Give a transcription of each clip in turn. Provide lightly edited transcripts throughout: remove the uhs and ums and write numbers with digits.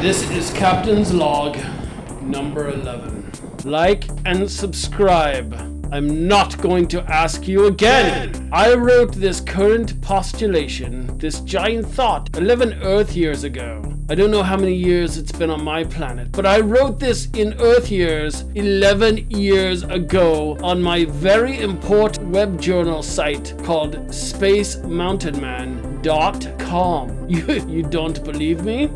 This is Captain's Log number 11. Like and subscribe. I'm not going to ask you again. I wrote this current postulation, this giant thought, 11 Earth years ago. I don't know how many years it's been on my planet, but I wrote this in Earth years 11 years ago on my very important web journal site called spacemountainman.com. You don't believe me?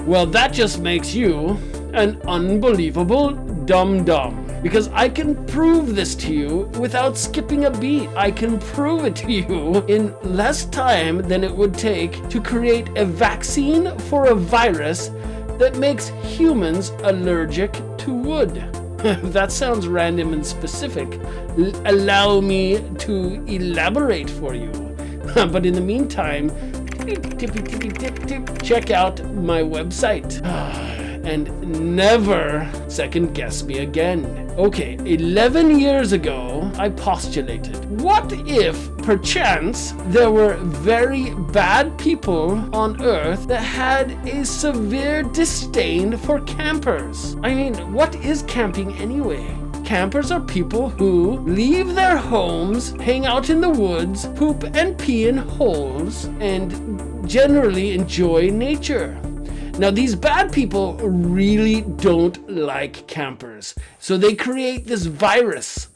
Well, that just makes you an unbelievable dum-dum. Because I can prove this to you without skipping a beat. I can prove it to you in less time than it would take to create a vaccine for a virus that makes humans allergic to wood. That sounds random and specific. Allow me to elaborate for you. But in the meantime, check out my website. And never second guess me again. Okay, 11 years ago, I postulated, what if, perchance, there were very bad people on Earth that had a severe disdain for campers? I mean, what is camping anyway? Campers are people who leave their homes, hang out in the woods, poop and pee in holes, and generally enjoy nature. Now, these bad people really don't like campers. So they create this virus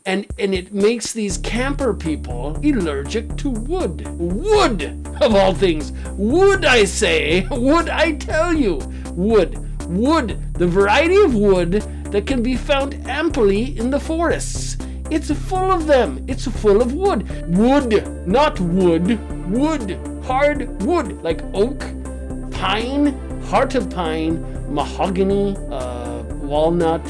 and it makes these camper people allergic to wood. Wood, of all things. Wood, I say. Wood, I tell you. Wood. Wood. The variety of wood that can be found amply in the forests. It's full of them. It's full of wood. Wood, not wood. Wood. Hard wood, like oak, pine, heart of pine, mahogany, walnut,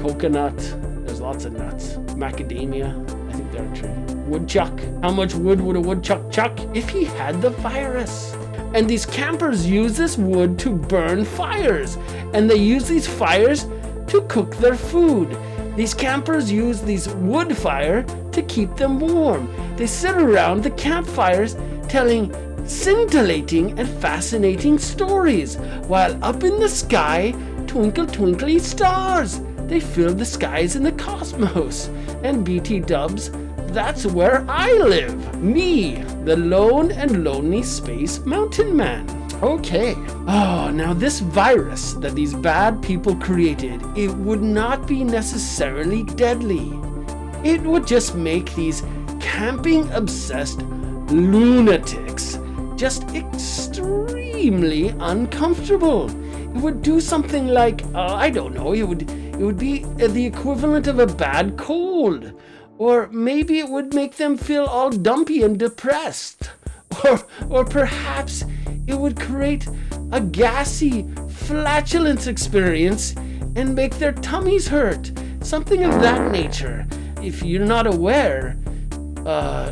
coconut, there's lots of nuts, macadamia, I think they're a tree, woodchuck. How much wood would a woodchuck chuck if he had the virus? And these campers use this wood to burn fires, and they use these fires to cook their food. These campers use these wood fire to keep them warm. They sit around the campfires telling scintillating and fascinating stories, while up in the sky, twinkle twinkly stars. They fill the skies in the cosmos. And BT dubs, that's where I live. Me, the lone and lonely space mountain man. Okay. Oh, now this virus that these bad people created, it would not be necessarily deadly. It would just make these camping obsessed lunatics just extremely uncomfortable. It would do something like, I don't know, it would be the equivalent of a bad cold. Or maybe it would make them feel all dumpy and depressed. Or perhaps it would create a gassy flatulence experience and make their tummies hurt. Something of that nature. If you're not aware,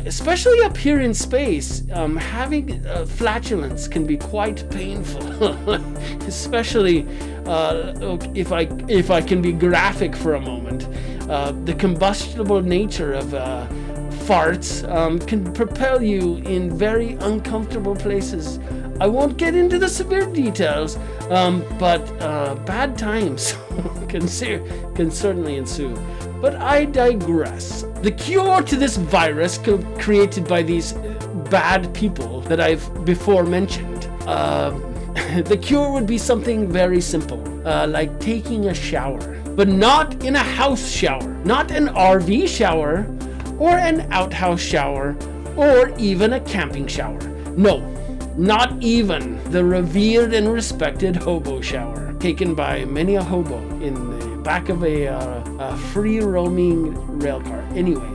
especially up here in space, having flatulence can be quite painful. Especially if I can be graphic for a moment, the combustible nature of farts can propel you in very uncomfortable places. I won't get into the severe details, but bad times can certainly ensue. But I digress. The cure to this virus created by these bad people that I've before mentioned, the cure would be something very simple, like taking a shower. But not in a house shower, not an RV shower, or an outhouse shower, or even a camping shower. No, not even the revered and respected hobo shower, taken by many a hobo in the back of a free-roaming rail car. Anyway,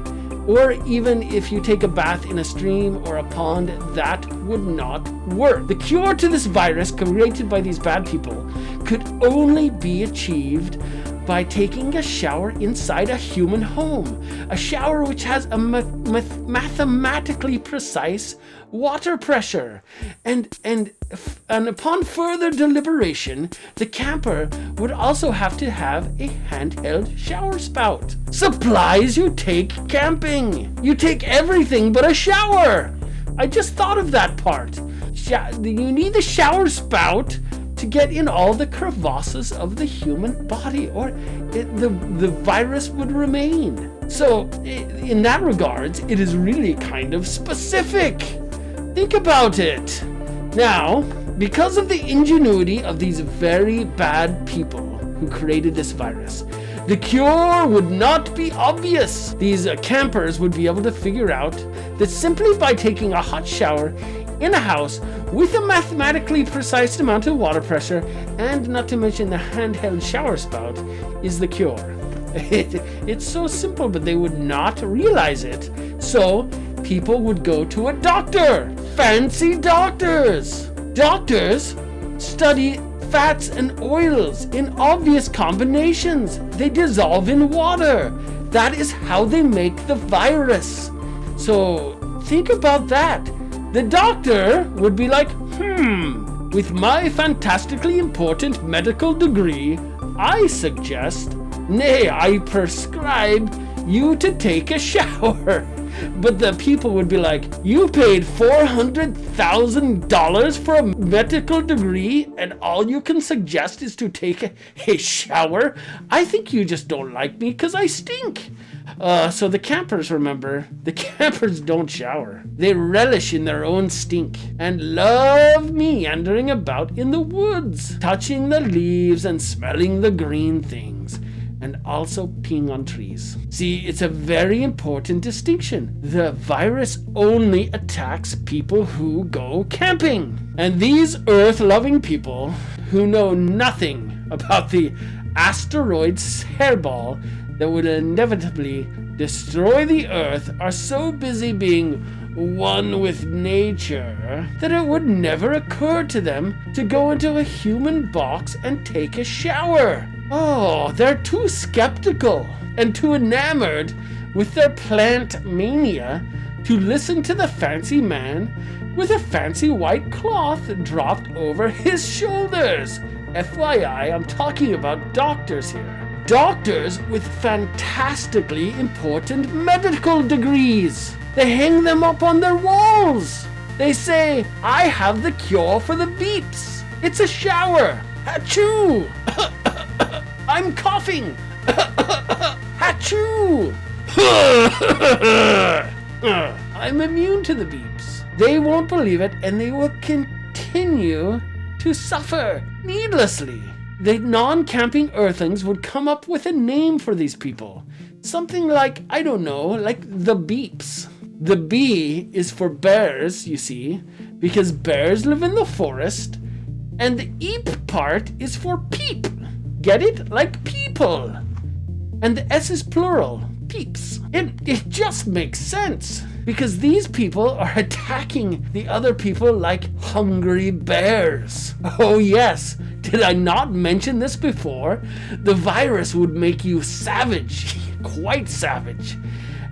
or even if you take a bath in a stream or a pond, that would not work. The cure to this virus created by these bad people could only be achieved by taking a shower inside a human home, a shower which has a mathematically precise water pressure, and upon further deliberation, the camper would also have to have a handheld shower spout. Supplies you take camping. You take everything but a shower. I just thought of that part. You need the shower spout to get in all the crevasses of the human body, or the virus would remain. So in that regards, it is really kind of specific. Think about it. Now, because of the ingenuity of these very bad people who created this virus, the cure would not be obvious. These campers would be able to figure out that simply by taking a hot shower in a house with a mathematically precise amount of water pressure, and not to mention the handheld shower spout, is the cure. It's so simple, but they would not realize it. So people would go to a doctor. Fancy doctors. Doctors study fats and oils in obvious combinations. They dissolve in water. That is how they make the virus. So think about that. The doctor would be like, with my fantastically important medical degree, I suggest, nay, I prescribe you to take a shower. But the people would be like, you paid $400,000 for a medical degree and all you can suggest is to take a shower? I think you just don't like me because I stink. So the campers, remember, the campers don't shower. They relish in their own stink and love meandering about in the woods, touching the leaves and smelling the green things, and also peeing on trees. See, it's a very important distinction. The virus only attacks people who go camping. And these earth-loving people who know nothing about the asteroid hairball that would inevitably destroy the earth are so busy being one with nature that it would never occur to them to go into a human box and take a shower. Oh, they're too skeptical and too enamored with their plant mania to listen to the fancy man with a fancy white cloth dropped over his shoulders. FYI, I'm talking about doctors here. Doctors with fantastically important medical degrees. They hang them up on their walls. They say, I have the cure for the beeps. It's a shower. Achoo! I'm coughing. Achoo! I'm immune to the beeps. They won't believe it, and they will continue to suffer needlessly. The non-camping earthlings would come up with a name for these people. Something like, I don't know, like the beeps. The B is for bears, you see, because bears live in the forest. And the eep part is for peep. Get it? Like people. And the S is plural. Peeps. It just makes sense. Because these people are attacking the other people like hungry bears. Oh yes, did I not mention this before? The virus would make you savage, quite savage.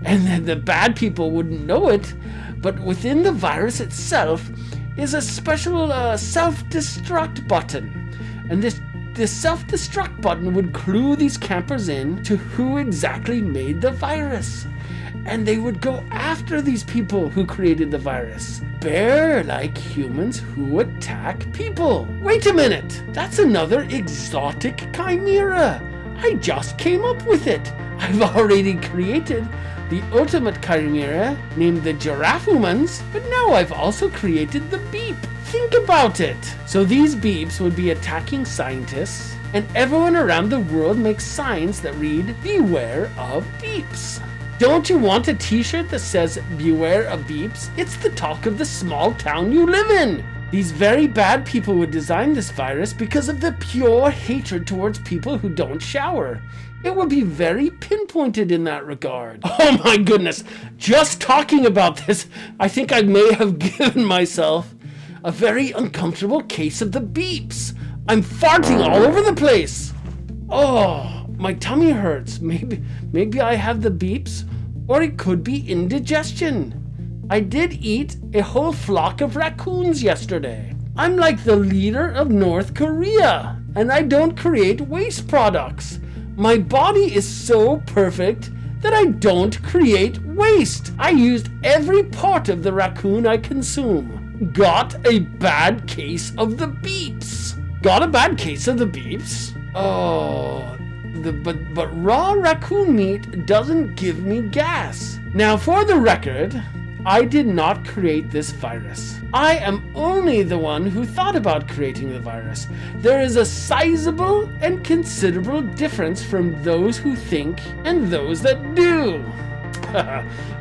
And then the bad people wouldn't know it, but within the virus itself is a special self-destruct button. And this self-destruct button would clue these campers in to who exactly made the virus. And they would go after these people who created the virus. Bear-like humans who attack people. Wait a minute, that's another exotic chimera. I just came up with it. I've already created the ultimate chimera named the giraffeomans, but now I've also created the beep. Think about it. So these beeps would be attacking scientists, and everyone around the world makes signs that read, "Beware of beeps." Don't you want a t-shirt that says, "Beware of beeps"? It's the talk of the small town you live in. These very bad people would design this virus because of the pure hatred towards people who don't shower. It would be very pinpointed in that regard. Oh my goodness, just talking about this, I think I may have given myself a very uncomfortable case of the beeps. I'm farting all over the place. Oh, my tummy hurts. Maybe I have the beeps, or it could be indigestion. I did eat a whole flock of raccoons yesterday. I'm like the leader of North Korea, and I don't create waste products. My body is so perfect that I don't create waste. I used every part of the raccoon I consume. Got a bad case of the beeps. Got a bad case of the beeps? Oh, but raw raccoon meat doesn't give me gas. Now, for the record, I did not create this virus. I am only the one who thought about creating the virus. There is a sizable and considerable difference from those who think and those that do.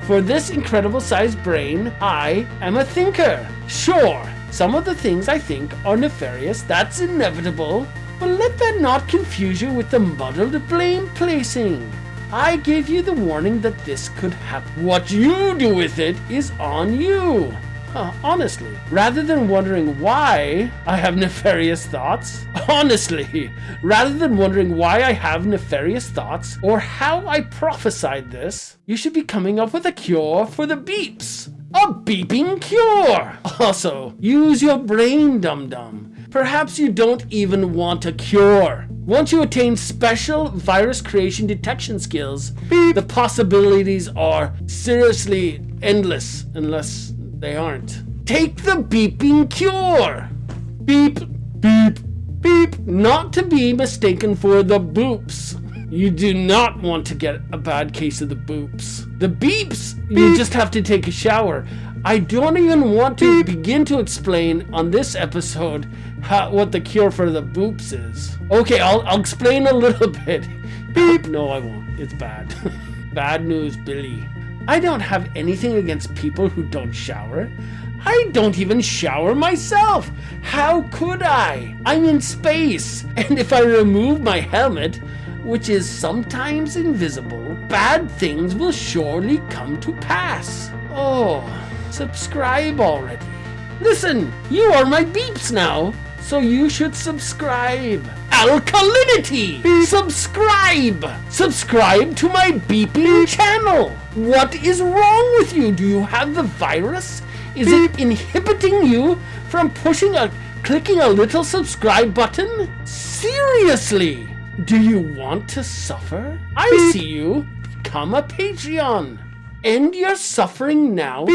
For this incredible sized brain, I am a thinker. Sure, some of the things I think are nefarious, that's inevitable, but let that not confuse you with the muddled blame placing. I gave you the warning that this could happen. What you do with it is on you. Honestly, rather than wondering why I have nefarious thoughts, or how I prophesied this, you should be coming up with a cure for the beeps. A beeping cure! Also, use your brain, dum-dum. Perhaps you don't even want a cure. Once you attain special virus creation detection skills, the possibilities are seriously endless, unless they aren't. Take the beeping cure. Beep, beep, beep. Not to be mistaken for the boops. You do not want to get a bad case of the boops. The beeps, you just have to take a shower. I don't even want to begin to explain on this episode what the cure for the boops is. Okay, I'll explain a little bit. Beep. No, I won't. It's bad. Bad news, Billy. I don't have anything against people who don't shower. I don't even shower myself. How could I? I'm in space, and if I remove my helmet, which is sometimes invisible, bad things will surely come to pass. Oh, subscribe already. Listen, you are my beeps now, so you should subscribe. Alkalinity! Subscribe! Subscribe to my beeping channel! What is wrong with you? Do you have the virus? Is it inhibiting you from clicking a little subscribe button? Seriously? Do you want to suffer? I see you. Become a Patreon. End your suffering now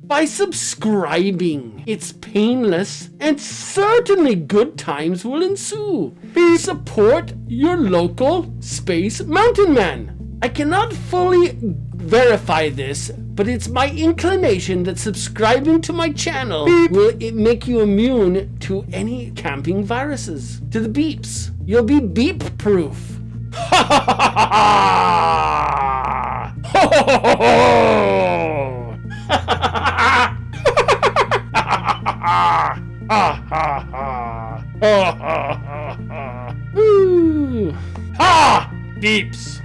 by subscribing. It's painless and certainly good times will ensue. Support your local space mountain man. I cannot fully verify this, but it's my inclination that subscribing to my channel will make you immune to any camping viruses. To the beeps. You'll be beep proof. Ha ha ha ha ha! Ha! Beeps!